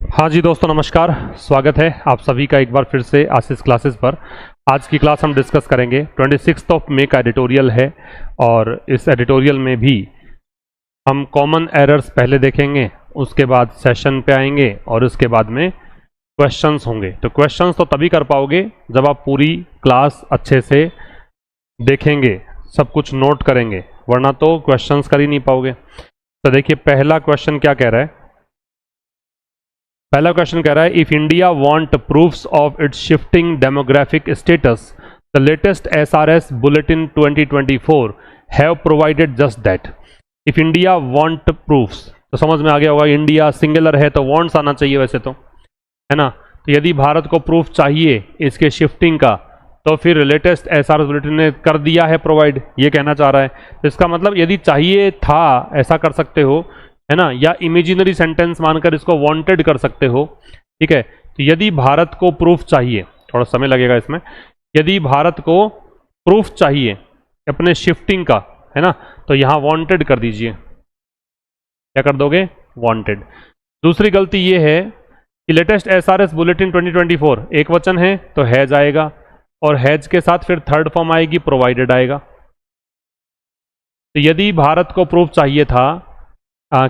हाँ जी दोस्तों, नमस्कार। स्वागत है आप सभी का एक बार फिर से आशीष क्लासेस पर। आज की क्लास हम डिस्कस करेंगे 26 मई का एडिटोरियल है और इस एडिटोरियल में भी हम कॉमन एरर्स पहले देखेंगे, उसके बाद सेशन पे आएंगे और उसके बाद में क्वेश्चंस होंगे। तो क्वेश्चंस तो तभी कर पाओगे जब आप पूरी क्लास अच्छे से देखेंगे, सब कुछ नोट करेंगे, वरना तो क्वेश्चंस कर ही नहीं पाओगे। तो देखिए पहला क्वेश्चन क्या कह रहा है। पहला क्वेश्चन कह रहा है, if India want proofs of its shifting demographic status the latest SRS bulletin 2024 have provided just that. If India want proofs, तो समझ में आ गया होगा, इंडिया सिंगुलर है तो वांट्स आना चाहिए वैसे तो, है ना। तो यदि भारत को प्रूफ चाहिए इसके शिफ्टिंग का, तो फिर लेटेस्ट एसआरएस बुलेटिन ने कर दिया है प्रोवाइड, ये कहना चाह रहा है। तो इसका मतलब यदि चाहिए था ऐसा कर सकते हो, है ना, या इमेजिनरी सेंटेंस मानकर इसको वांटेड कर सकते हो। ठीक है, तो यदि भारत को प्रूफ चाहिए, थोड़ा समय लगेगा इसमें, यदि भारत को प्रूफ चाहिए अपने शिफ्टिंग का, है ना, तो यहां वांटेड कर दीजिए। क्या कर दोगे? वांटेड। दूसरी गलती ये है कि लेटेस्ट एसआरएस बुलेटिन 2024 एक वचन है तो हैज आएगा, और हैज के साथ फिर थर्ड फॉर्म आएगी, प्रोवाइडेड आएगा। तो यदि भारत को प्रूफ चाहिए था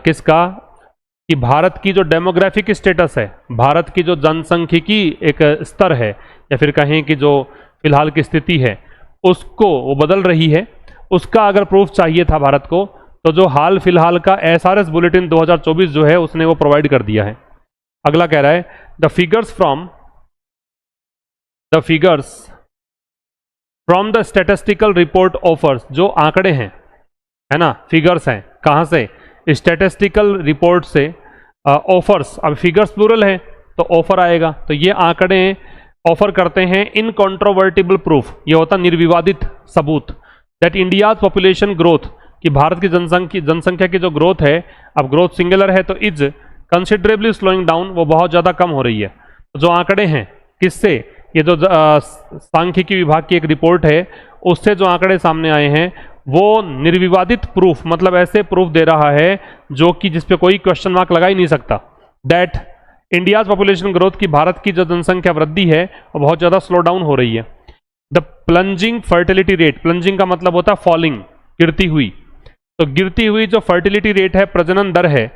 किसका, कि भारत की जो डेमोग्राफिक स्टेटस है, भारत की जो जनसंख्यिकी एक स्तर है, या फिर कहें कि जो फिलहाल की स्थिति है उसको वो बदल रही है, उसका अगर प्रूफ चाहिए था भारत को, तो जो हाल फिलहाल का एसआरएस बुलेटिन 2024 जो है उसने वो प्रोवाइड कर दिया है। अगला कह रहा है, the figures from the statistical report offers, जो आंकड़े हैं, है ना, फिगर्स हैं, कहां से? स्टैटिस्टिकल रिपोर्ट से। ऑफर्स, अब फिगर्स प्लूरल है तो ऑफर आएगा, तो ये आंकड़े ऑफर करते हैं इनकॉन्ट्रोवर्टिबल प्रूफ, ये होता निर्विवादित सबूत, दैट इंडियाज पॉपुलेशन ग्रोथ, कि भारत की जनसंख्या की जो ग्रोथ है, अब ग्रोथ सिंगुलर है तो इज कंसिडरेबली स्लोइंग डाउन, वो बहुत ज़्यादा कम हो रही है। तो जो आंकड़े हैं किससे, ये जो सांख्यिकी विभाग की एक रिपोर्ट है उससे जो आंकड़े सामने आए हैं वो निर्विवादित प्रूफ, मतलब ऐसे प्रूफ दे रहा है जो कि जिस पे कोई क्वेश्चन मार्क लगा ही नहीं सकता, दैट इंडियाज पॉपुलेशन ग्रोथ, की भारत की जो जनसंख्या वृद्धि है वो बहुत ज़्यादा स्लो डाउन हो रही है। The plunging fertility rate, plunging का मतलब होता है फॉलिंग, गिरती हुई, तो गिरती हुई जो फर्टिलिटी रेट है, प्रजनन दर है,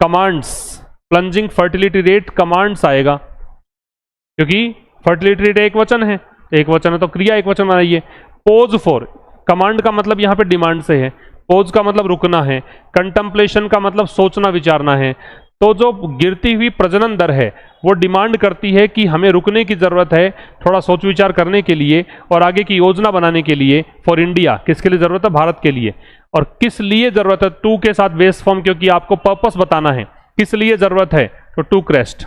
commands, plunging fertility rate commands आएगा, क्योंकि फर्टिलिटी रेट एक वचन है, एक वचन है तो क्रिया एक वचन बनाइए। पोज फॉर, कमांड का मतलब यहां पे डिमांड से है, पोज का मतलब रुकना है, कंटेम्पलेशन का मतलब सोचना विचारना है। तो जो गिरती हुई प्रजनन दर है वो डिमांड करती है कि हमें रुकने की जरूरत है, थोड़ा सोच विचार करने के लिए और आगे की योजना बनाने के लिए। फॉर इंडिया, किसके लिए जरूरत है? भारत के लिए। और किस लिए जरूरत है? टू के साथ बेस फॉर्म, क्योंकि आपको पर्पस बताना है किस लिए जरूरत है, तो टू क्रेस्ट,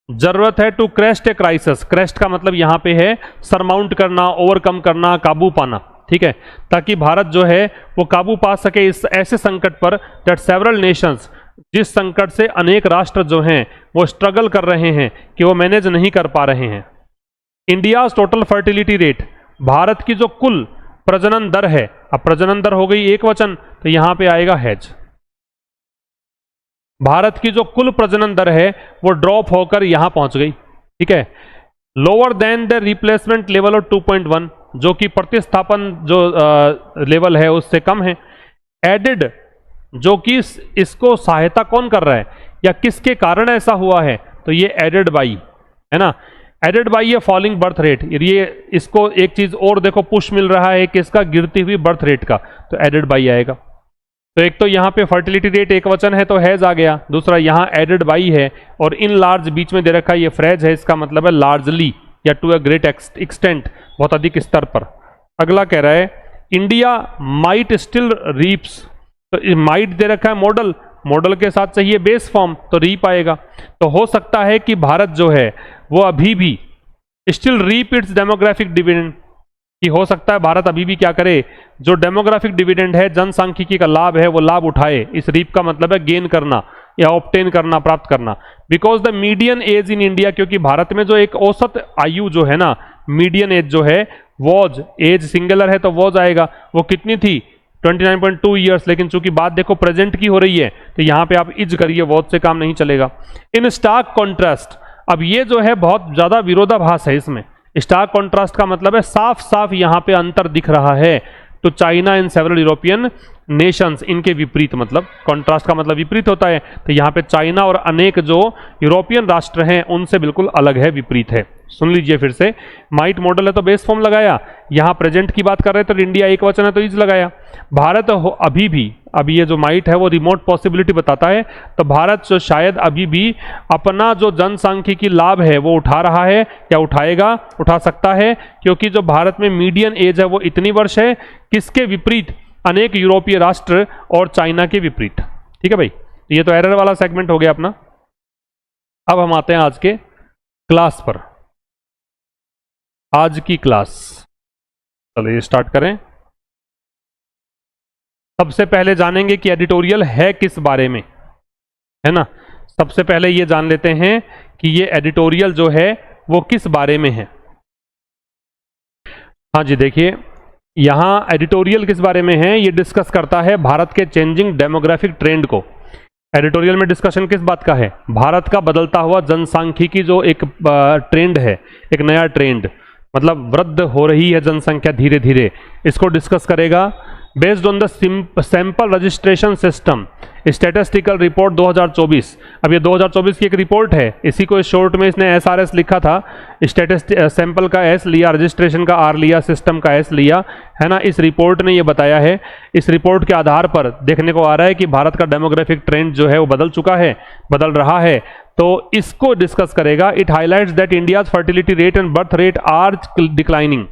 जरूरत है to crest a crisis. Crest का मतलब यहां पे है सरमाउंट करना, ओवरकम करना, काबू पाना, ठीक है, ताकि भारत जो है वो काबू पा सके इस ऐसे संकट पर, दैट सेवरल नेशंस, जिस संकट से अनेक राष्ट्र जो हैं वो स्ट्रगल कर रहे हैं कि वो मैनेज नहीं कर पा रहे हैं। India's total fertility rate, Bharat की जो कुल प्रजनन दर है, अब प्रजनन दर हो गई एक वचन तो यहां पे आएगा हैज, भारत की जो कुल प्रजनन दर है वो ड्रॉप होकर यहां पहुंच गई, ठीक है। Lower than the replacement level of 2.1, जो कि प्रतिस्थापन जो लेवल है उससे कम है। एडेड, जो कि इसको सहायता कौन कर रहा है या किसके कारण ऐसा हुआ है, तो ये एडेड बाई, है ना, एडेड बाई ये फॉलिंग बर्थ रेट, ये इसको एक चीज और देखो पुश मिल रहा है किसका, गिरती हुई बर्थ रेट का, तो एडेड बाई आएगा। तो एक तो यहां पे फर्टिलिटी रेट एक वचन है तो हैज आ गया, दूसरा यहां एडेड बाई है और इन लार्ज बीच में दे रखा है ये फ्रेज है, इसका मतलब है लार्जली या टू अ ग्रेट एक्सटेंट, बहुत अधिक स्तर पर। अगला कह रहा है, इंडिया माइट स्टिल रीप्स, तो माइट दे रखा है मॉडल, मॉडल के साथ चाहिए बेस फॉर्म तो रीप आएगा। तो हो सकता है कि भारत जो है वो अभी भी still reap its demographic dividend, कि हो सकता है भारत अभी भी क्या करे, जो डेमोग्राफिक डिविडेंड है, जनसांख्यिकी का लाभ है, वो लाभ उठाए। इस रीप का मतलब है गेन करना या ऑब्टेन करना, प्राप्त करना। Because the median age in India, क्योंकि भारत में जो एक औसत आयु जो है ना, मीडियन एज जो है, वॉज, एज सिंगुलर है तो वॉज आएगा, वो कितनी थी? 29.2 ईयर्स, लेकिन चूंकि बात देखो प्रेजेंट की हो रही है तो यहां पे आप इज करिए, वॉच से काम नहीं चलेगा। इन स्टार्क कॉन्ट्रास्ट, अब ये जो है बहुत ज्यादा विरोधाभास है इसमें। स्टार्क कॉन्ट्रास्ट का मतलब है साफ साफ यहां पे अंतर दिख रहा है। तो China and several European Nations, इनके विपरीत, मतलब कॉन्ट्रास्ट का मतलब विपरीत होता है, तो यहाँ पे चाइना और अनेक जो यूरोपियन राष्ट्र हैं उनसे बिल्कुल अलग है, विपरीत है। सुन लीजिए फिर से, माइट मॉडल है तो बेस फॉर्म लगाया, यहाँ प्रेजेंट की बात कर रहे हैं तो इंडिया एक वचन है तो इज लगाया। भारत अभी भी, अभी ये जो माइट है वो रिमोट पॉसिबिलिटी बताता है, तो भारत जो शायद अभी भी अपना जो जनसांख्यिकी लाभ है वो उठा रहा है या उठाएगा, उठा सकता है, क्योंकि जो भारत में मीडियन एज है वो इतनी वर्ष है, किसके विपरीत, अनेक यूरोपीय राष्ट्र और चाइना के विपरीत। ठीक है भाई, ये तो एरर वाला सेगमेंट हो गया अपना। अब हम आते हैं आज के क्लास पर, आज की क्लास। चलिए स्टार्ट करें। सबसे पहले जानेंगे कि एडिटोरियल है किस बारे में, है ना। सबसे पहले ये जान लेते हैं कि ये एडिटोरियल जो है वो किस बारे में है। हाँ जी, देखिए यहां एडिटोरियल किस बारे में है, ये डिस्कस करता है भारत के चेंजिंग डेमोग्राफिक ट्रेंड को। एडिटोरियल में डिस्कशन किस बात का है, भारत का बदलता हुआ जनसांख्यिकी जो एक ट्रेंड है, एक नया ट्रेंड, मतलब वृद्ध हो रही है जनसंख्या धीरे धीरे, इसको डिस्कस करेगा। Based on the sample registration system statistical report 2024। अब ये 2024 की एक रिपोर्ट है, इसी को शॉर्ट में इसने SRS लिखा था। सैंपल का S लिया, रजिस्ट्रेशन का R लिया, सिस्टम का S लिया, है ना। इस रिपोर्ट ने ये बताया है, इस रिपोर्ट के आधार पर देखने को आ रहा है कि भारत का डेमोग्राफिक ट्रेंड जो है वो बदल चुका है, बदल रहा है, तो इसको डिस्कस करेगा। It highlights that India's fertility rate and birth rate are declining.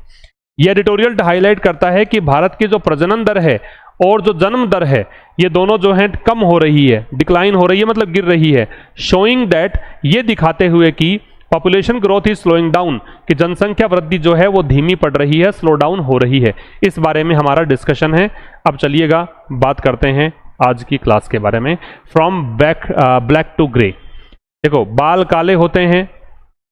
ये एडिटोरियल हाईलाइट करता है कि भारत की जो प्रजनन दर है और जो जन्म दर है, ये दोनों जो है कम हो रही है, डिक्लाइन हो रही है, मतलब गिर रही है। शोइंग दैट, ये दिखाते हुए कि population growth is slowing down, कि जनसंख्या वृद्धि जो है वो धीमी पड़ रही है, स्लो डाउन हो रही है। इस बारे में हमारा डिस्कशन है। अब चलिएगा बात करते हैं आज की क्लास के बारे में। From black to grey. देखो, बाल काले होते हैं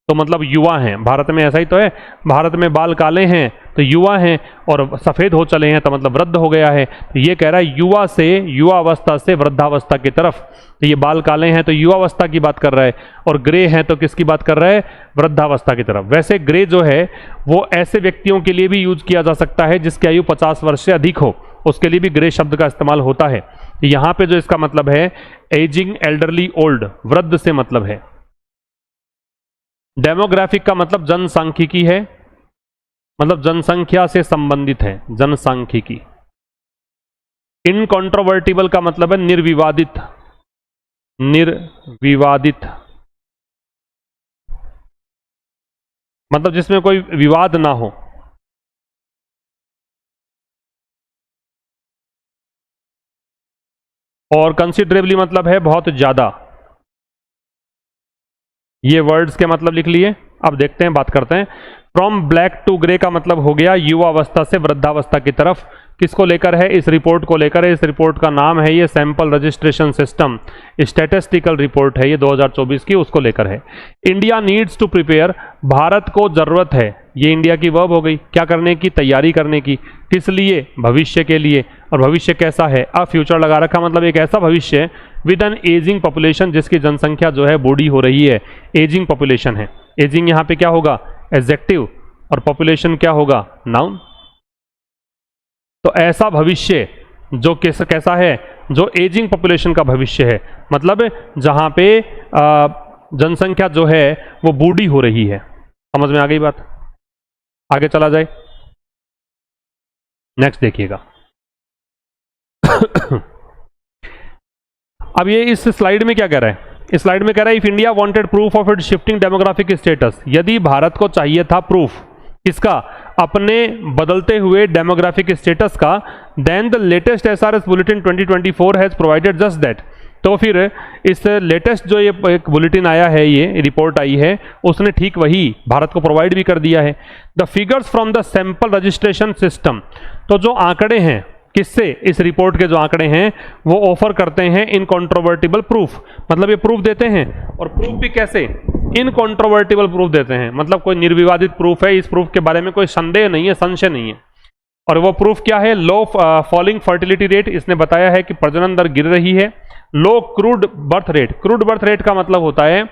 तो मतलब युवा हैं, भारत में ऐसा ही तो है, भारत में बाल काले हैं तो युवा हैं, और सफ़ेद हो चले हैं तो मतलब वृद्ध हो गया है। तो ये कह रहा है युवा से, युवा अवस्था से वृद्धावस्था की तरफ। तो ये बाल काले हैं तो युवावस्था की बात कर रहा है, और ग्रे हैं तो किसकी बात कर रहा है, वृद्धावस्था की तरफ। वैसे ग्रे जो है वो ऐसे व्यक्तियों के लिए भी यूज किया जा सकता है जिसकी आयु 50 वर्ष से अधिक हो, उसके लिए भी ग्रे शब्द का इस्तेमाल होता है। यहाँ पे जो इसका मतलब है एजिंग, एल्डरली, ओल्ड, वृद्ध से मतलब है। डेमोग्राफिक का मतलब जनसांख्यिकी है, मतलब जनसंख्या से संबंधित है, जनसांख्यिकी। इनकॉन्ट्रोवर्टिबल का मतलब है निर्विवादित, निर्विवादित मतलब जिसमें कोई विवाद ना हो। और कंसिडरेबली मतलब है बहुत ज्यादा। ये वर्ड्स के मतलब लिख लिए। अब देखते हैं, बात करते हैं। फ्रॉम ब्लैक टू ग्रे का मतलब हो गया युवा अवस्था से वृद्धावस्था की तरफ। किसको लेकर है, इस रिपोर्ट को लेकर है। इस रिपोर्ट का नाम है ये sample registration system, statistical report है ये 2024 की, उसको लेकर है। इंडिया नीड्स टू प्रिपेयर, भारत को जरूरत है, ये इंडिया की वर्ब हो गई, क्या करने की, तैयारी करने की। किस लिए, भविष्य के लिए। और भविष्य कैसा है, अ फ्यूचर लगा रखा, मतलब एक ऐसा भविष्य विद एन एजिंग पॉपुलेशन, जिसकी जनसंख्या जो है बूढ़ी हो रही है, एजिंग पॉपुलेशन है। एजिंग यहाँ पे क्या होगा, एडजेक्टिव, और पॉपुलेशन क्या होगा, नाउन। तो ऐसा भविष्य जो कैसा है, जो एजिंग पॉपुलेशन का भविष्य है, मतलब जहां पे जनसंख्या जो है वो बूढ़ी हो रही है। समझ में आ गई बात, आगे चला जाए। नेक्स्ट देखिएगा। अब ये इस स्लाइड में क्या कह रहा है, इस स्लाइड में कह रहा है if India wanted proof of its shifting demographic status, यदि भारत को चाहिए था प्रूफ किसका, अपने बदलते हुए डेमोग्राफिक स्टेटस का, then the latest SRS bulletin 2024 has provided just that. तो फिर इस लेटेस्ट जो ये एक बुलेटिन आया है, ये रिपोर्ट आई है, उसने ठीक वही भारत को प्रोवाइड भी कर दिया है। The figures from the sample registration system, तो जो आंकड़े हैं किससे, इस रिपोर्ट के जो आंकड़े हैं वो ऑफर करते हैं इनकॉन्ट्रोवर्टिबल प्रूफ, मतलब ये प्रूफ देते हैं। और प्रूफ भी कैसे, इनकॉन्ट्रोवर्टिबल प्रूफ देते हैं, मतलब कोई निर्विवादित प्रूफ है, इस प्रूफ के बारे में कोई संदेह नहीं है, संशय नहीं है। और वो प्रूफ क्या है? लो फॉलिंग फर्टिलिटी रेट, इसने बताया है कि प्रजनन दर गिर रही है। Low crude birth rate, crude birth rate का मतलब होता है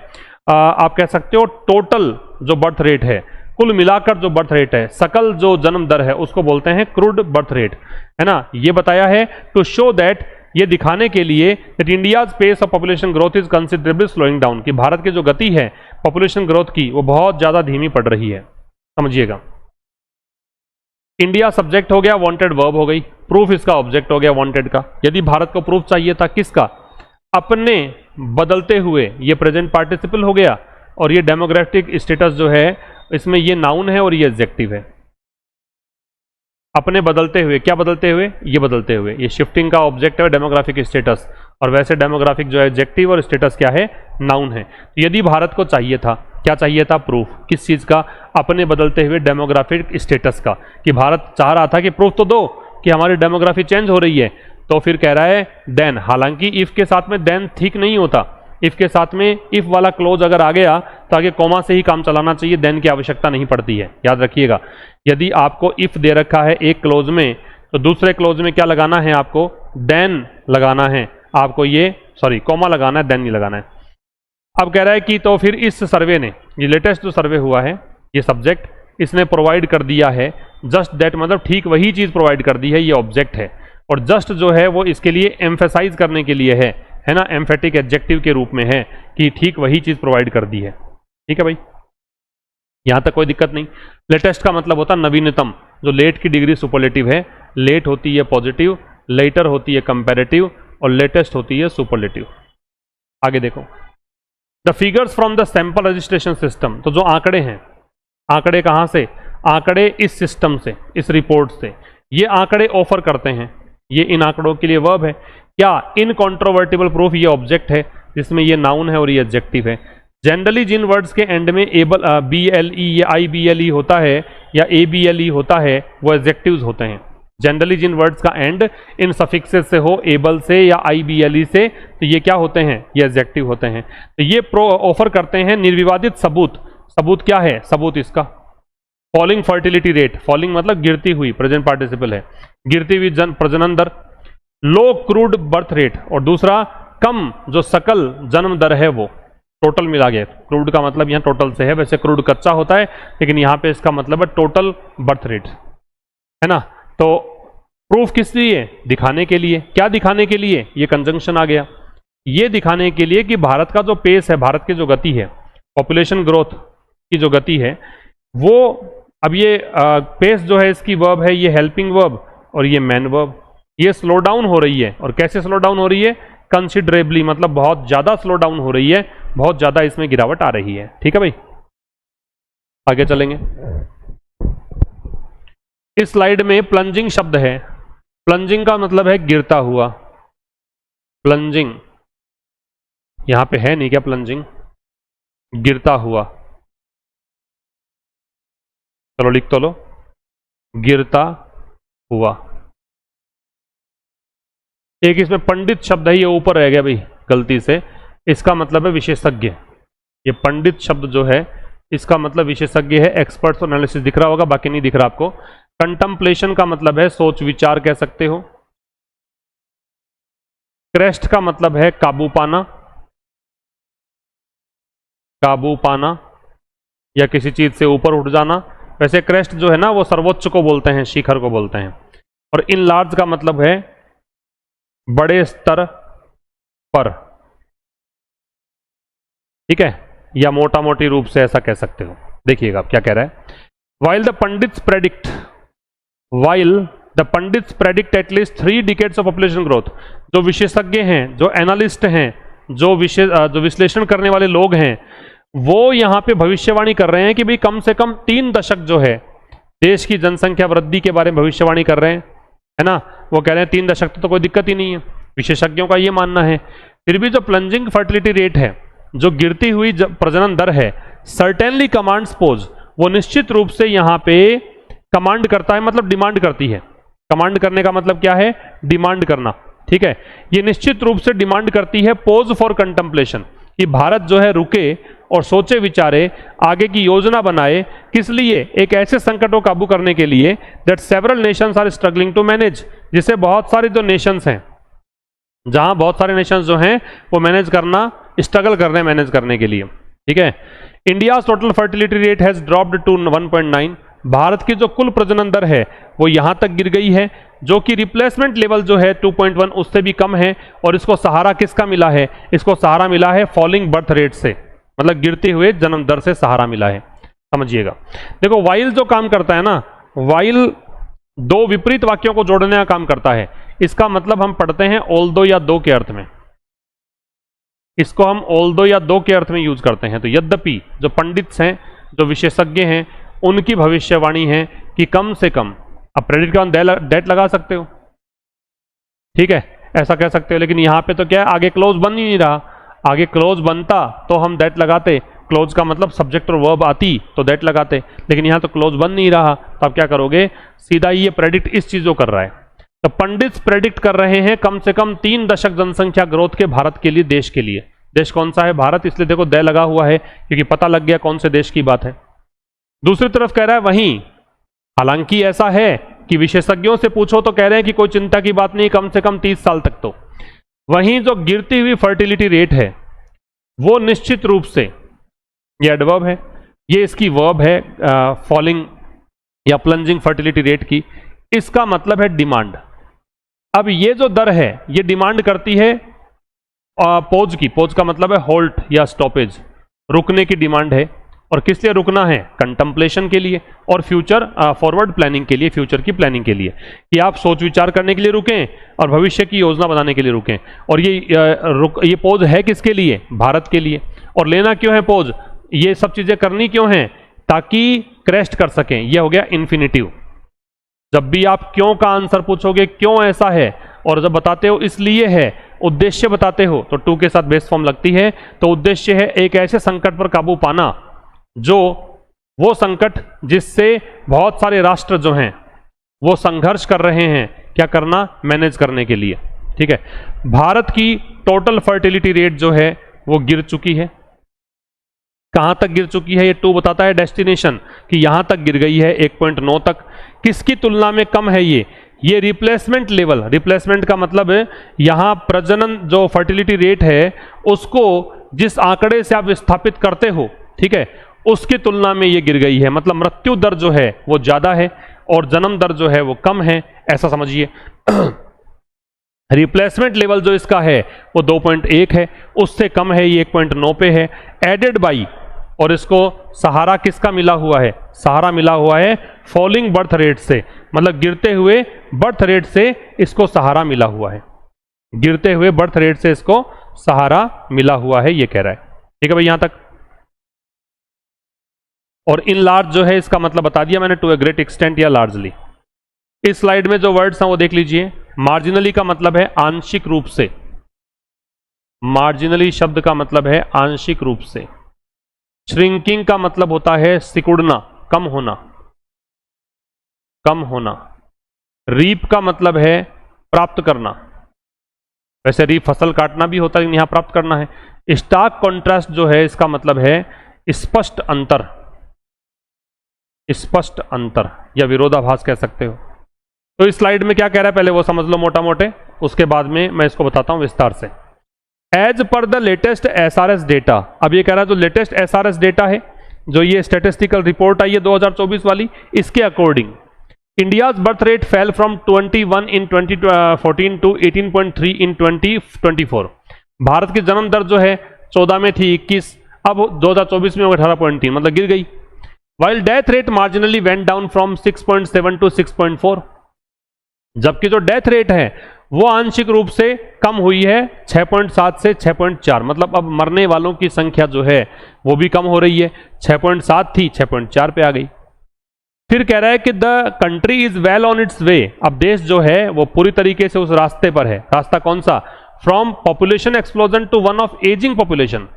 आप कह सकते हो टोटल जो बर्थ रेट है, कुल मिलाकर जो बर्थ रेट है, सकल जो जन्म दर है, उसको बोलते हैं क्रूड बर्थ रेट, है ना। ये बताया है टू शो दैट, ये दिखाने के लिए that India's pace of population growth is considerably slowing down, कि भारत की जो गति है पॉपुलेशन ग्रोथ की वो बहुत ज्यादा धीमी पड़ रही है। समझिएगा, इंडिया सब्जेक्ट हो गया, वांटेड वर्ब हो गई, प्रूफ इसका ऑब्जेक्ट हो गया वांटेड का। यदि भारत को प्रूफ चाहिए था किसका? अपने बदलते हुए, ये प्रेजेंट पार्टिसिपल हो गया, और ये डेमोग्राफिक स्टेटस जो है इसमें ये नाउन है और ये एडजेक्टिव है। अपने बदलते हुए, क्या बदलते हुए? ये बदलते हुए, ये शिफ्टिंग का ऑब्जेक्ट है डेमोग्राफिक स्टेटस, और वैसे डेमोग्राफिक जो है एडजेक्टिव और स्टेटस क्या है? नाउन है। तो यदि भारत को चाहिए था, क्या चाहिए था? प्रूफ किस चीज का? अपने बदलते हुए डेमोग्राफिक स्टेटस का, कि भारत चाह रहा था कि प्रूफ तो दो कि हमारी डेमोग्राफी चेंज हो रही है। तो फिर कह रहा है देन, हालांकि इफ के साथ में देन ठीक नहीं होता, इफ के साथ में इफ वाला क्लोज अगर आ गया तो आगे कॉमा से ही काम चलाना चाहिए, देन की आवश्यकता नहीं पड़ती है, याद रखिएगा। यदि आपको इफ दे रखा है एक क्लोज में, तो दूसरे क्लोज में क्या लगाना है? आपको देन लगाना है, आपको ये कॉमा लगाना है, देन नहीं लगाना है। अब कह रहा है कि तो फिर इस सर्वे ने, ये लेटेस्ट जो सर्वे हुआ है, ये सब्जेक्ट इसने प्रोवाइड कर दिया है जस्ट दैट, मतलब ठीक वही चीज प्रोवाइड कर दी है, ये ऑब्जेक्ट है, और जस्ट जो है वो इसके लिए एम्फेसाइज करने के लिए है ना, एम्फेटिक एडजेक्टिव के रूप में है कि ठीक वही चीज प्रोवाइड कर दी है। ठीक है भाई, यहां तक कोई दिक्कत नहीं। लेटेस्ट का मतलब होता है नवीनतम, जो लेट की डिग्री सुपरलेटिव है, लेट होती है पॉजिटिव, लेटर होती है कंपैरेटिव, और लेटेस्ट होती है सुपरलेटिव। आगे देखो, the figures from the sample registration system, तो जो आंकड़े हैं, आंकड़े कहां से? आंकड़े इस सिस्टम से, इस रिपोर्ट से, ये आंकड़े ऑफर करते हैं, ये इन आंकड़ों के लिए वर्ब है। क्या? इनकॉन्ट्रोवर्टिबल प्रूफ, ये ऑब्जेक्ट है जिसमें ये नाउन है और ये एडजेक्टिव है। जनरली जिन वर्ड्स के एंड में एबल BLE या IBLE होता है या ABLE होता है, वो एडजेक्टिव्स होते हैं। जनरली जिन वर्ड्स का एंड इन सफिक्सेस से हो, एबल से या IBLE से, तो ये क्या होते हैं? ये एडजेक्टिव होते हैं। तो ये ऑफर करते हैं निर्विवादित सबूत। सबूत क्या है? सबूत इसका फॉलिंग फर्टिलिटी रेट, फॉलिंग मतलब गिरती हुई, प्रेजेंट पार्टिसिपल है, गिरती हुई प्रजनन दर, लो क्रूड बर्थ रेट, और दूसरा कम जो सकल जन्म दर है, वो टोटल मिला गया। क्रूड का मतलब यहां टोटल से है, वैसे क्रूड कच्चा होता है, लेकिन यहां पे इसका मतलब है टोटल बर्थ रेट, है ना। तो प्रूफ किस लिए? दिखाने के लिए। क्या दिखाने के लिए? ये कंजंक्शन आ गया, ये दिखाने के लिए कि भारत का जो पेस है, भारत की जो गति है, पॉपुलेशन ग्रोथ की जो गति है, वो अब ये पेस जो है इसकी वर्ब है, ये हेल्पिंग वर्ब और ये मैन वर्ब, ये स्लो डाउन हो रही है। और कैसे स्लो डाउन हो रही है? कंसिडरेबली, मतलब बहुत ज्यादा स्लो डाउन हो रही है, बहुत ज्यादा इसमें गिरावट आ रही है। ठीक है भाई, आगे चलेंगे। इस स्लाइड में प्लंजिंग शब्द है, प्लंजिंग का मतलब है गिरता हुआ, प्लंजिंग यहां पे है नहीं क्या? प्लंजिंग गिरता हुआ, चलो लिख तो लो, गिरता हुआ। एक इसमें पंडित शब्द है, ये ऊपर रह गया भाई गलती से, इसका मतलब है विशेषज्ञ। ये पंडित शब्द जो है इसका मतलब विशेषज्ञ है, एक्सपर्ट्स और एनालिसिस दिख रहा होगा, बाकी नहीं दिख रहा आपको। कंटम्पलेशन का मतलब है सोच विचार कह सकते हो। क्रेस्ट का मतलब है काबू पाना, काबू पाना या किसी चीज से ऊपर उठ जाना। वैसे क्रेस्ट जो है ना वो सर्वोच्च को बोलते हैं, शिखर को बोलते हैं। और इन लार्ज का मतलब है बड़े स्तर पर, ठीक है, या मोटा मोटी रूप से ऐसा कह सकते हो। देखिएगा आप क्या कह रहा है। While the pandits predict, while the pandits predict at least 3 decades of population growth, जो विशेषज्ञ हैं, जो एनालिस्ट हैं, जो विश्लेषण करने वाले लोग हैं, वो यहां पे भविष्यवाणी कर रहे हैं कि भाई कम से कम 3 दशक जो है देश की जनसंख्या वृद्धि के बारे में भविष्यवाणी कर रहे हैं, है ना। वो कह रहे हैं 3 दशक तो कोई दिक्कत ही नहीं है, विशेषज्ञों का ये मानना है। फिर भी जो प्लंजिंग फर्टिलिटी रेट है, जो गिरती हुई प्रजनन दर है, सर्टेनली कमांड्स पोज, वो निश्चित रूप से यहां पे कमांड करता है, मतलब डिमांड करती है। कमांड करने का मतलब क्या है? डिमांड करना, ठीक है। ये निश्चित रूप से डिमांड करती है पोज फॉर कंटेम्पलेशन, कि भारत जो है रुके और सोचे विचारे, आगे की योजना बनाए। किस लिए? एक ऐसे संकट को काबू करने के लिए that several nations are struggling to manage, जिसे बहुत सारे जो नेशंस हैं, जहां बहुत सारे नेशंस जो हैं वो मैनेज करना, स्ट्रगल कर रहे हैं मैनेज करने के लिए। ठीक है। India total fertility rate has dropped to 1.9। भारत की जो कुल प्रजनन दर है वो यहां तक गिर गई है, जो कि रिप्लेसमेंट लेवल जो है 2.1 उससे भी कम है। और इसको सहारा किसका मिला है? इसको सहारा मिला है फॉलिंग बर्थ रेट से, मतलब गिरते हुए जन्म दर से सहारा मिला है। समझिएगा। देखो वाइल जो काम करता है ना, वाइल दो विपरीत वाक्यों को जोड़ने का काम करता है। इसका मतलब हम पढ़ते हैं ऑल्दो या दो के अर्थ में, इसको हम ऑल्दो या दो के अर्थ में यूज करते हैं। तो यद्यपि जो पंडित हैं, जो विशेषज्ञ हैं, उनकी भविष्यवाणी है कि कम से कम, अब प्रेडिक्ट का डेट लगा सकते हो, ठीक है, ऐसा कह सकते हो, लेकिन यहां पे तो क्या है, आगे क्लोज बन ही नहीं रहा। आगे क्लोज बनता तो हम दैट लगाते, क्लोज का मतलब सब्जेक्ट और वर्ब आती तो दैट लगाते, लेकिन यहां तो क्लोज बन नहीं रहा। तो आप क्या करोगे? सीधा ये प्रेडिक्ट इस चीज को कर रहा है। तो पंडित प्रेडिक्ट कर रहे हैं कम से कम 3 दशक जनसंख्या ग्रोथ के भारत के लिए, देश के लिए। देश कौन सा है? भारत। इसलिए देखो दे लगा हुआ है क्योंकि पता लग गया कौन से देश की बात है। दूसरी तरफ कह रहा है वहीं, हालांकि ऐसा है कि विशेषज्ञों से पूछो तो कह रहे हैं कि कोई चिंता की बात नहीं, कम से कम 30 साल तक तो। वहीं जो गिरती हुई फर्टिलिटी रेट है वो निश्चित रूप से, ये एडवर्ब है, ये इसकी वर्ब है फॉलिंग या प्लंजिंग फर्टिलिटी रेट की। इसका मतलब है डिमांड। अब ये जो दर है ये डिमांड करती है पोज की। पोज का मतलब है होल्ट या स्टॉपेज, रुकने की डिमांड है। और किस लिए रुकना है? कंटम्पलेशन के लिए और फ्यूचर फॉरवर्ड प्लानिंग के लिए, फ्यूचर की प्लानिंग के लिए, कि आप सोच विचार करने के लिए रुकें और भविष्य की योजना बनाने के लिए रुकें। और ये पोज है किसके लिए? भारत के लिए। और लेना क्यों है पोज? ये सब चीजें करनी क्यों हैं? ताकि क्रेस्ट कर सकें। यह हो गया इन्फिनिटिव। जब भी आप क्यों का आंसर पूछोगे, क्यों ऐसा है, और जब बताते हो इसलिए है, उद्देश्य बताते हो, तो टू के साथ बेस फॉर्म लगती है। तो उद्देश्य है एक ऐसे संकट पर काबू पाना जो वो संकट जिससे बहुत सारे राष्ट्र जो हैं वो संघर्ष कर रहे हैं, क्या करना? मैनेज करने के लिए। ठीक है। भारत की टोटल फर्टिलिटी रेट जो है वो गिर चुकी है। कहां तक गिर चुकी है? ये टू बताता है डेस्टिनेशन, कि यहां तक गिर गई है 1.9 तक। किसकी तुलना में कम है ये रिप्लेसमेंट लेवल। रिप्लेसमेंट का मतलब है यहां प्रजनन जो फर्टिलिटी रेट है उसको जिस आंकड़े से आप स्थापित करते हो, ठीक है, उसकी तुलना में ये गिर गई है। मतलब मृत्यु दर जो है वो ज्यादा है और जन्म दर जो है वो कम है, ऐसा समझिए। रिप्लेसमेंट लेवल जो इसका है वो 2.1 है, उससे कम है, ये 1.9 पे है। एडेड बाई, और इसको सहारा किसका मिला हुआ है? सहारा मिला हुआ है फॉलिंग बर्थ रेट से, मतलब गिरते हुए बर्थ रेट से इसको सहारा मिला हुआ है। गिरते हुए बर्थ रेट से इसको सहारा मिला हुआ है, ये कह रहा है। ठीक है भाई, यहां तक। और इन लार्ज जो है इसका मतलब बता दिया मैंने, टू ए ग्रेट एक्सटेंट या लार्जली। इस स्लाइड में जो वर्ड्स हैं वो देख लीजिए। मार्जिनली का मतलब है आंशिक रूप से। मार्जिनली शब्द का मतलब है आंशिक रूप से। श्रिंकिंग का मतलब होता है सिकुड़ना, कम होना, कम होना। रीप का मतलब है प्राप्त करना। वैसे रीप फसल काटना भी होता है, लेकिन यहां प्राप्त करना है। स्टार्क कॉन्ट्रास्ट जो है इसका मतलब है स्पष्ट अंतर, स्पष्ट अंतर या विरोधाभास कह सकते हो। तो इस स्लाइड में क्या कह रहा है पहले वो समझ लो मोटा मोटे, उसके बाद में मैं इसको बताता हूं विस्तार से। As per the latest SRS data, अब ये कह रहा है जो लेटेस्ट एसआरएस डेटा है, जो ये स्टैटिस्टिकल रिपोर्ट आई है 2024 वाली, इसके according India's birth rate fell from 21 in 2014 to 18.3 in 2024। भारत की जन्म दर जो है 14 में थी 21, अब 2024 में 18.3, मतलब गिर गई। While death rate marginally went down from 6.7 to 6.4, जबकि जो डेथ रेट है वो आंशिक रूप से कम हुई है 6.7 से 6.4, मतलब अब मरने वालों की संख्या जो है वो भी कम हो रही है। 6.7 थी, 6.4 पे आ गई। फिर कह रहा है कि the country is well on its way, अब देश जो है वो पूरी तरीके से उस रास्ते पर है। रास्ता कौन सा? From population explosion to one of ageing population,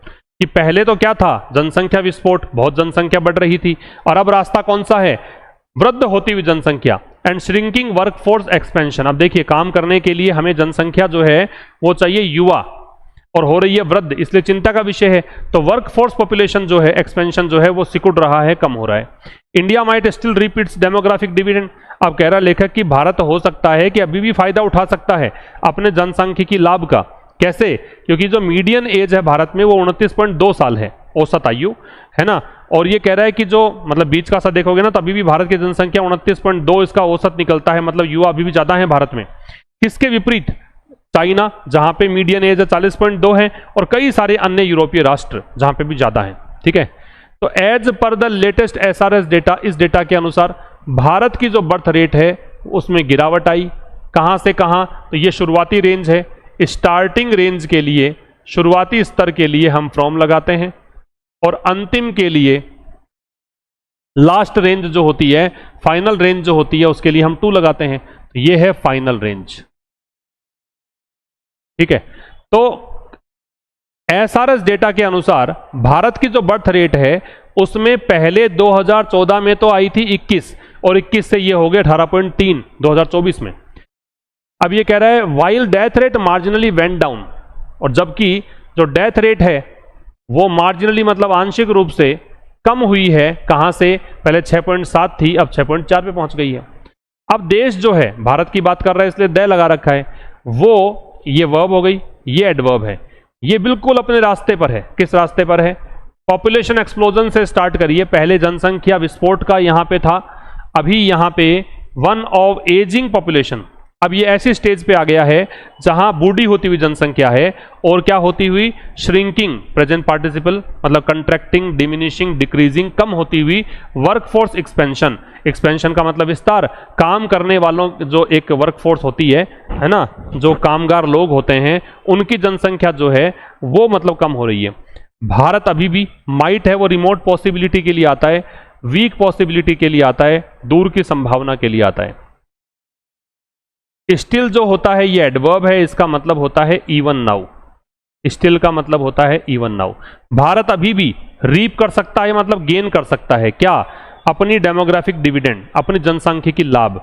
कि पहले तो क्या था? जनसंख्या विस्फोट, बहुत जनसंख्या बढ़ रही थी, और अब रास्ता कौन सा है? वृद्ध होती हुई जनसंख्या। एंड श्रिंकिंग वर्कफोर्स एक्सपेंशन, अब देखिए काम करने के लिए हमें जनसंख्या जो है वो चाहिए युवा, और हो रही है वृद्धि, इसलिए चिंता का विषय है। तो वर्कफोर्स पॉपुलेशन जो है, एक्सपेंशन जो है वो सिकुड़ रहा है, कम हो रहा है। India might still repeats demographic dividend. अब कह रहा लेखक कि भारत हो सकता है कि अभी भी फायदा उठा सकता है अपने जनसांख्यिकी लाभ का। कैसे? क्योंकि जो मीडियन एज है भारत में वो 29.2 साल है, औसत आयु, है ना। और ये कह रहा है कि जो मतलब बीच का सा देखोगे ना, तो अभी भी भारत की जनसंख्या 29.2 इसका औसत निकलता है, मतलब युवा अभी भी ज्यादा है भारत में। किसके विपरीत? चाइना, जहां पे मीडियन एज 40.2 है, और कई सारे अन्य यूरोपीय राष्ट्र जहां पे भी ज्यादा है। ठीक है, तो as per the latest SRS data, इस डेटा के अनुसार भारत की जो बर्थ रेट है उसमें गिरावट आई। कहां से कहां? तो ये शुरुआती रेंज है, स्टार्टिंग रेंज के लिए, शुरुआती स्तर के लिए हम फ्रॉम लगाते हैं, और अंतिम के लिए लास्ट रेंज जो होती है, फाइनल रेंज जो होती है, उसके लिए हम 2 लगाते हैं। तो ये है फाइनल रेंज। ठीक है, तो एसआरएस डेटा के अनुसार भारत की जो बर्थ रेट है उसमें पहले 2014 में तो आई थी 21, और 21 से ये हो गया 18.3 2024 में। अब ये कह रहा है while death rate marginally went down, और जबकि जो डेथ रेट है वो मार्जिनली मतलब आंशिक रूप से कम हुई है। कहां से? पहले 6.7 थी, अब 6.4 पे पहुंच गई है। अब देश जो है, भारत की बात कर रहा है इसलिए दे लगा रखा है, वो ये वर्ब हो गई, ये एडवर्ब है। ये बिल्कुल अपने रास्ते पर है। किस रास्ते पर है? पॉपुलेशन एक्सप्लोजन से स्टार्ट करिए। पहले जनसंख्या विस्फोट का यहां पे था, अभी यहां पे वन ऑफ एजिंग पॉपुलेशन। अब ये ऐसी स्टेज पे आ गया है जहां बूढ़ी होती हुई जनसंख्या है, और क्या होती हुई? श्रिंकिंग, प्रेजेंट पार्टिसिपल मतलब कंट्रैक्टिंग, डिमिनिशिंग, डिक्रीजिंग, कम होती हुई वर्कफोर्स एक्सपेंशन। एक्सपेंशन का मतलब विस्तार, काम करने वालों जो एक वर्कफोर्स होती है ना, जो कामगार लोग होते हैं उनकी जनसंख्या जो है वो मतलब कम हो रही है। भारत अभी भी माइट है, वो रिमोट पॉसिबिलिटी के लिए आता है, वीक पॉसिबिलिटी के लिए आता है, दूर की संभावना के लिए आता है। स्टिल जो होता है ये एडवर्ब है, इसका मतलब होता है इवन नाउ। स्टिल का मतलब होता है इवन नाउ। भारत अभी भी रीप कर सकता है, मतलब गेन कर सकता है क्या? अपनी डेमोग्राफिक डिविडेंड, अपनी जनसांख्यिकी लाभ।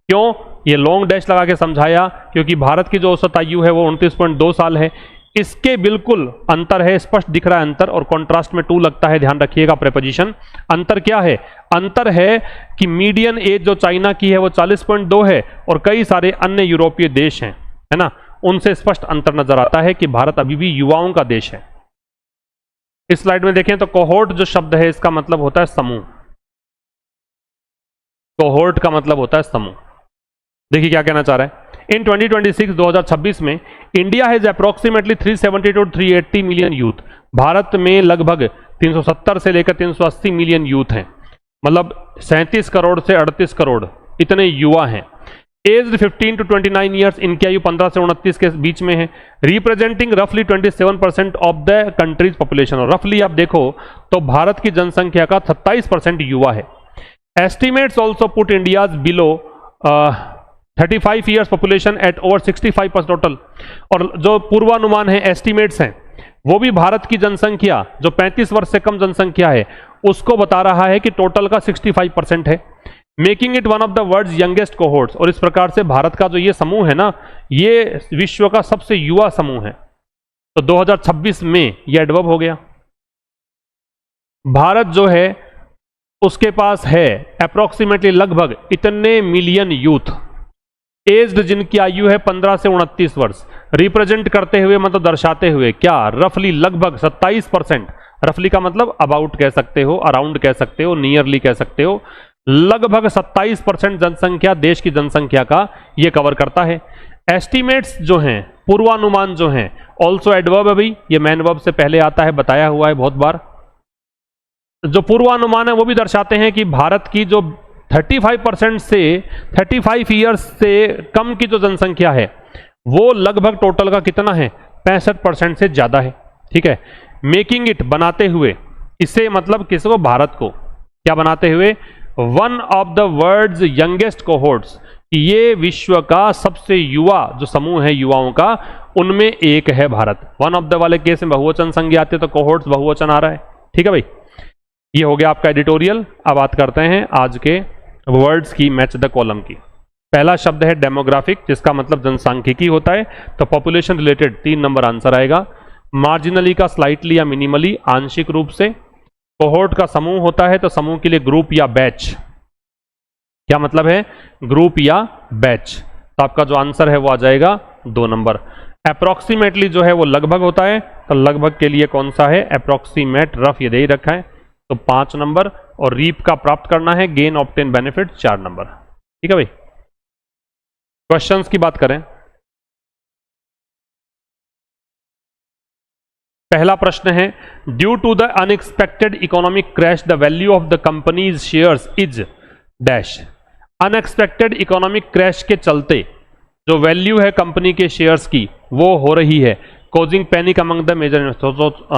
क्यों? ये लॉन्ग डैश लगा के समझाया, क्योंकि भारत की जो औसत आयु है वो 29.2 साल है। इसके बिल्कुल अंतर है, स्पष्ट दिख रहा है अंतर, और कॉन्ट्रास्ट में 2 लगता है, ध्यान रखिएगा प्रेपोजिशन। अंतर क्या है? अंतर है कि मीडियन एज जो चाइना की है वो 40.2 है, और कई सारे अन्य यूरोपीय देश हैं, है ना, उनसे स्पष्ट अंतर नजर आता है कि भारत अभी भी युवाओं का देश है। इस स्लाइड में देखें तो कोहोर्ट जो शब्द है इसका मतलब होता है समूह। कोहोर्ट का मतलब होता है समूह। देखिए क्या कहना चाह रहा है। इन 2026 में India has approximately 370 to 380 million youth. Bharat में लगभग 370 से लेकर 380 मिलियन यूथ हैं, मतलब 37 करोड़ से 38 करोड़ इतने युवा हैं। एज 15 to 29 ईयर्स, इनकी आयु 15 से 29 के बीच में है। रिप्रेजेंटिंग रफली 27% ऑफ द कंट्रीज पॉपुलेशन। रफली आप देखो तो भारत की जनसंख्या का 27% युवा है। Estimates also put India's below 35 years population at over 65% total. और जो पूर्वानुमान है, एस्टिमेट्स हैं, वो भी भारत की जनसंख्या जो 35 वर्ष से कम जनसंख्या है उसको बता रहा है कि टोटल का 65% है, making it one of the world's youngest cohorts. और इस प्रकार से भारत का जो ये समूह है ना, ये विश्व का सबसे युवा समूह है। तो 2026 में ये एडवर्ब हो गया। भारत जो है उसके पास है अप्रोक्सीमेटली लगभग इतने मिलियन यूथ, एज्ड जिनकी आयु है 15 से 29 वर्ष, रिप्रेजेंट करते हुए मतलब दर्शाते हुए क्या? रफली लगभग 27%। रफली का मतलब अबाउट कह सकते हो, अराउंड कह सकते हो, नियरली कह सकते हो। लगभग 27% जनसंख्या देश की जनसंख्या का ये कवर करता है। एस्टिमेट्स जो हैं, पूर्वानुमान जो हैं, ऑल्सो एडवर्ब है भाई, ये मैन वर्ब से पहले आता है, बताया हुआ है बहुत बार। जो पूर्वानुमान है वो भी दर्शाते हैं कि भारत की जो 35% से 35 ईयर्स से कम की जो जनसंख्या है वो लगभग टोटल का कितना है? 65% से ज्यादा है। ठीक है, मेकिंग इट बनाते हुए, इसे मतलब किसको? भारत को क्या बनाते हुए? One of the world's youngest cohorts, ये विश्व का सबसे युवा जो समूह है युवाओं का, उनमें एक है भारत। वन ऑफ द वाले केस में बहुवचन संज्ञा आती है तो कोहोर्ट्स बहुवचन आ रहा है। ठीक है भाई, ये हो गया आपका एडिटोरियल। अब बात करते हैं आज के वर्ड्स की, मैच द कॉलम की। पहला शब्द है डेमोग्राफिक, जिसका मतलब जनसांख्यिकी होता है, तो पॉपुलेशन रिलेटेड 3 नंबर आंसर आएगा। मार्जिनली का स्लाइटली या मिनिमली, आंशिक रूप से। कोहोर्ट का समूह होता है तो समूह के लिए ग्रुप या बैच। क्या मतलब है? ग्रुप या बैच। तो आपका जो आंसर है वो आ जाएगा 2 नंबर। अप्रोक्सीमेटली जो है वो लगभग होता है, तो लगभग के लिए कौन सा है? अप्रोक्सीमेट, रफ ये दे ही रखा है, तो 5 नंबर। और रीप का प्राप्त करना है, गेन ऑब्टेन बेनिफिट, 4 नंबर। ठीक है भाई। क्वेश्चंस की बात करें, पहला प्रश्न है, due to the unexpected economic crash the value of the company's shares is dash. Unexpected economic crash के चलते जो वैल्यू है कंपनी के शेयर्स की वो हो रही है, causing panic among the major.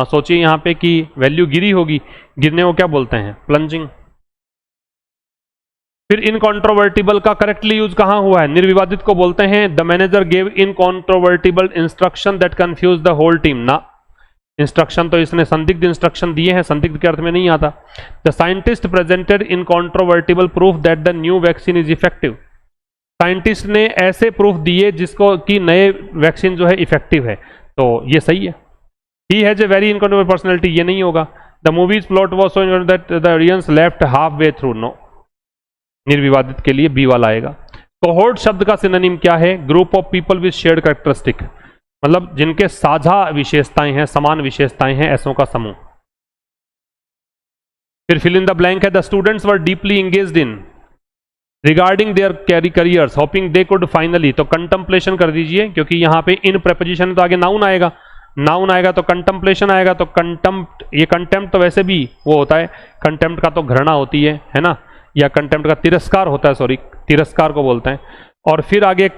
सोचिए यहां पे कि वैल्यू गिरी होगी, गिरने को क्या बोलते हैं? प्लंजिंग। फिर इनकॉन्ट्रोवर्टिबल का करेक्टली यूज कहां हुआ है? निर्विवादित को बोलते हैं the manager gave incontrovertible instruction that confuse the whole team. ना, इंस्ट्रक्शन तो इसने संदिग्ध इंस्ट्रक्शन दिए हैं, संदिग्ध के अर्थ में नहीं आता। The scientist presented incontrovertible proof that the new vaccine is effective. Scientist ने ऐसे प्रूफ दिए जिसको कि नए वैक्सीन जो है इफेक्टिव है, तो ये सही है। He has a very incontrovertible personality, ये नहीं होगा। The movie's plot was so that the audience left half way through. No, निर्विवादित के लिए बी वाला आएगा। कोहोर्ट शब्द का सिनोनिम क्या है? Group of people with shared characteristic, मतलब जिनके साझा विशेषताएं हैं, समान विशेषताएं हैं, ऐसों का समूह। फिर फिल इन द ब्लैंक है, the students were deeply engaged in regarding their careers hoping they could finally. तो कंटम्पलेशन कर दीजिए, क्योंकि यहां पे इन प्रेपोजिशन तो आगे नाउन आएगा, नाउन आएगा तो कंटम्पलेशन आएगा। तो कंटेम्प्ट, ये कंटेम्प्ट तो वैसे भी वो होता है, कंटेम्प्ट का तो घृणा होती है ना, या कंटेम्प्ट का तिरस्कार होता है, सॉरी तिरस्कार को बोलते हैं। और फिर आगे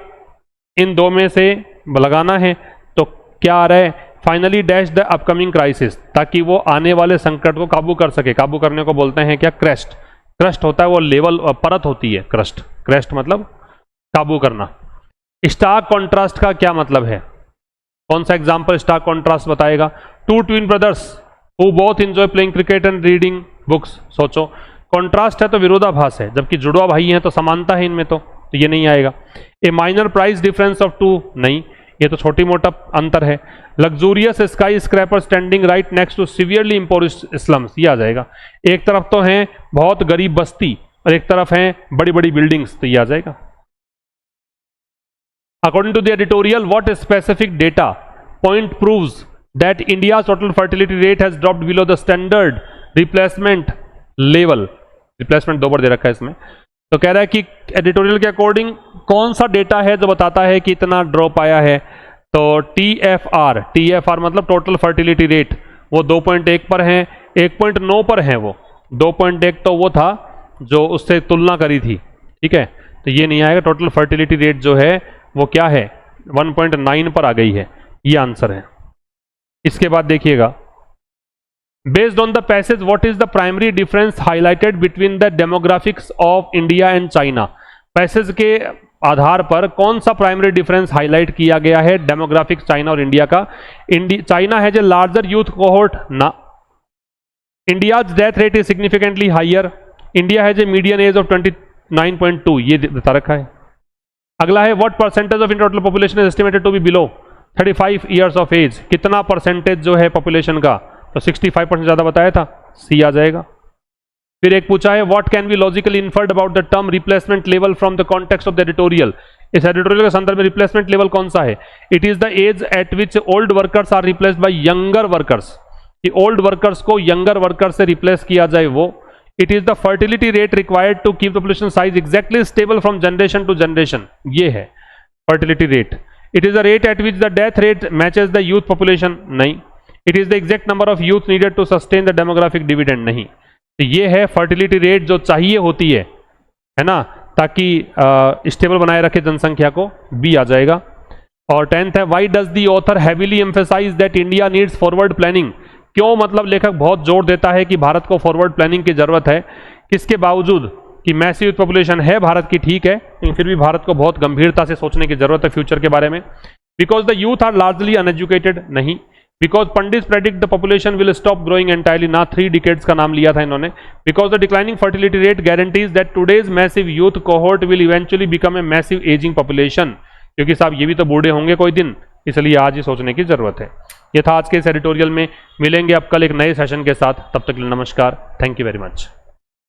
इन दो में से लगाना है, तो क्या आ रहा है? Finally dash the upcoming crisis, ताकि वो आने वाले संकट को काबू कर सके। काबू करने को बोलते हैं क्या? क्रेस्ट। क्रस्ट होता है वो लेवल, परत होती है क्रस्ट। क्रेस्ट मतलब काबू करना। स्टार्क कॉन्ट्रास्ट का क्या मतलब है? कौन सा एग्जांपल स्टार्क कॉन्ट्रास्ट बताएगा? Two twin brothers who both enjoy playing cricket and reading books. सोचो, कॉन्ट्रास्ट है तो विरोधाभास है, जबकि जुड़वा भाई हैं तो समानता है इनमें, तो ये नहीं आएगा। A minor price difference of 2, नहीं, ये तो छोटी मोटा अंतर है। Luxurious skyscraper standing right next to severely impoverished slums, ये आ जाएगा। एक तरफ तो है बहुत गरीब बस्ती और एक तरफ है बड़ी बड़ी बिल्डिंग्स, तो ये आ जाएगा। According to the editorial, what specific data point proves that India total fertility rate has dropped below the standard replacement level. Replacement 2 बार दे रखा है इसमें, तो कह रहा है कि एडिटोरियल के अकॉर्डिंग कौन सा डेटा है जो बताता है कि इतना ड्रॉप आया है? तो TFR, TFR मतलब टोटल फर्टिलिटी रेट, वो 2.1 पर है, 1.9 पर है। वो 2.1 तो वो था जो उससे तुलना करी थी, ठीक है, तो ये नहीं आएगा। टोटल फर्टिलिटी रेट जो है वो क्या है? 1.9 पर आ गई है, ये आंसर है। इसके बाद देखिएगा, based on the passage what is the primary difference highlighted between the demographics of India and China. Passage के आधार पर कौन सा प्राइमरी डिफरेंस हाईलाइट किया गया है डेमोग्राफिक्स चाइना और इंडिया का? China has a larger youth cohort, ना। India's death rate is significantly higher, India has a median age of 29.2, ये बता रखा है। अगला है, what percentage of in total population is estimated to be below 35 years of age. कितना percentage जो है पॉपुलेशन का? तो 65% ज्यादा बताया था, सी आ जाएगा। फिर एक पूछा है, what can be logically inferred about the term replacement level from the context of the editorial. इस एडिटोरियल के संदर्भ में रिप्लेसमेंट लेवल कौन सा है? It is the age at which old workers are replaced by younger workers, कि old workers को younger workers से रिप्लेस किया जाए वो। It is the fertility rate required to keep the population size exactly stable from generation to generation, ये है fertility rate. It is the rate at which the death rate matches the youth population, नहीं। It is the exact number of youth needed to sustain the demographic dividend, नहीं। तो ये है fertility rate जो चाहिए होती है ना, ताकि स्टेबल बनाए रखे जनसंख्या को, बी आ जाएगा। और 10th है, why does the author heavily emphasise that India needs forward planning. क्यों, मतलब लेखक बहुत जोर देता है कि भारत को फॉरवर्ड प्लानिंग की जरूरत है, किसके बावजूद कि मैसिव पॉपुलेशन है भारत की, ठीक है, लेकिन फिर भी भारत को बहुत गंभीरता से सोचने की जरूरत है फ्यूचर के बारे में। Because the youth are largely uneducated, नहीं। Because pundit predict the population will stop growing entirely, ना 3 डिकेड्स का नाम लिया था इन्होंने। Because the declining fertility rate guarantees that today's massive youth cohort will eventually become a massive aging population, क्योंकि साहब ये भी तो बूढ़े होंगे कोई दिन, इसलिए आज ही सोचने की जरूरत है। ये था आज के इस एडिटोरियल में। मिलेंगे अब कल एक नए सेशन के साथ, तब तक के लिए नमस्कार। Thank you very much.